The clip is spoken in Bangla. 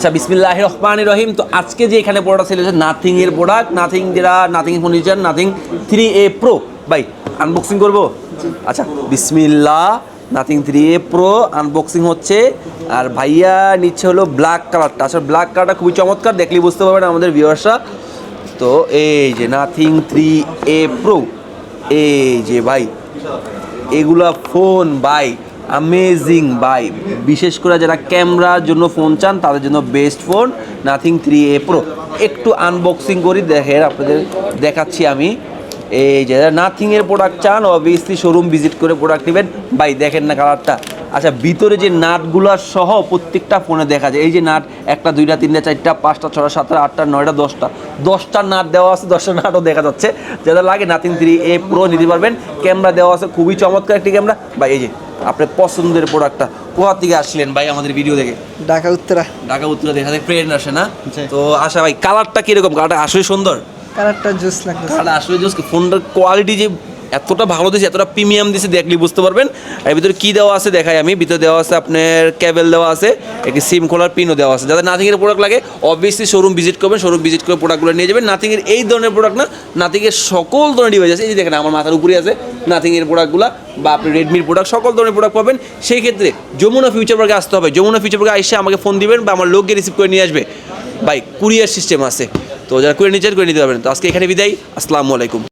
আচ্ছা বিসমিল্লাহির রহমানির রহিম। তো আজকে যে এখানে প্রোডাক্ট ছিল নাথিং এর product, nothing furniture nothing 3A pro. ভাই আনবক্সিং করব। আচ্ছা বিসমিল্লাহ। নাথিং 3A প্রো আনবক্সিং হচ্ছে। আর ভাইয়া নিচ্ছে হলো ব্ল্যাক কালারটা। আসলে ব্ল্যাক কালারটা খুবই চমৎকার, দেখলেই বুঝতে পারবেন আমাদের ভিউয়ার্সরা। তো এই যে নাথিং 3A প্রো, এই যে ভাই এগুলা ফোন ভাই অ্যামেজিং ভাই, বিশেষ করে যারা ক্যামেরার জন্য ফোন চান তাদের জন্য best phone nothing 3A pro. একটু আনবক্সিং করি, দেখেন আপনাদের দেখাচ্ছি আমি। এই যে যারা নাথিংয়ের প্রোডাক্ট চান অবভিয়াসলি শোরুম ভিজিট করে প্রোডাক্ট নেবেন। ভাই দেখেন না কালারটা। আচ্ছা ভিতরে যে নাটগুলো সহ প্রত্যেকটা ফোনে দেখা যায়, এই যে নাট 1টা 2টা 3টা 4টা 5টা 6টা 7টা 8টা 9টা 10টা নাট দেওয়া আছে, 10টা নাটও দেখা যাচ্ছে। যাদের লাগে নাথিং 3A প্রো নিতে পারবেন। ক্যামেরা দেওয়া আছে, খুবই চমৎকার একটি ক্যামেরা। ভাই এই যে আপনার পছন্দের প্রোডাক্টটা। কোথা থেকে আসলেন ভাই আমাদের ভিডিও দেখে? ঢাকা উত্তরা। ঢাকা উত্তরা দেখা যায় ফ্রেন্ড আসে না? তো আশা ভাই কালারটা কিরকম? কালারটা আসলে সুন্দর, কালারটা জুস লাগতেছে। কালারটা আসলে জোস। ফোনটার কোয়ালিটি যে এতটা ভালো দিয়েছে, এতটা প্রিমিয়াম দিয়েছে, দেখলেই বুঝতে পারবেন। এর ভিতরে কী দেওয়া আছে দেখাই আমি। ভিতরে দেওয়া আছে আপনার কেবল দেওয়া আছে, একটি সিম খোলার পিনও দেওয়া আছে। যাদের নাথিংয়ের প্রোডাক্ট লাগে অবভিয়াসলি শোরুম ভিজিট করবেন, শোরুম ভিজিট করে প্রোডাক্টগুলো নিয়ে যাবেন। নাথিংয়ের এই ধরনের প্রোডাক্ট না, নাথিংয়ের সকল ধরনের ডিভাইস আছে। এই যে দেখেন আমার মাথার উপরে আছে নাথিংয়ের প্রোডাক্টগুলো, বা আপনি রেডমির প্রোডাক্ট সকল ধরনের প্রোডাক্ট পাবেন। সেই ক্ষেত্রে যমুনা ফিউচার পার্কে আসতে হবে। যমুনা ফিউচার পার্কে এসে আমাকে ফোন দিবেন বা আমার লোককে রিসিভ করে নিয়ে আসবে। ভাই কুরিয়ার সিস্টেম আছে, তো যারা করে নিতে পারবেন। তো আজকে এখানে বিদায়। আসসালামু আলাইকুম।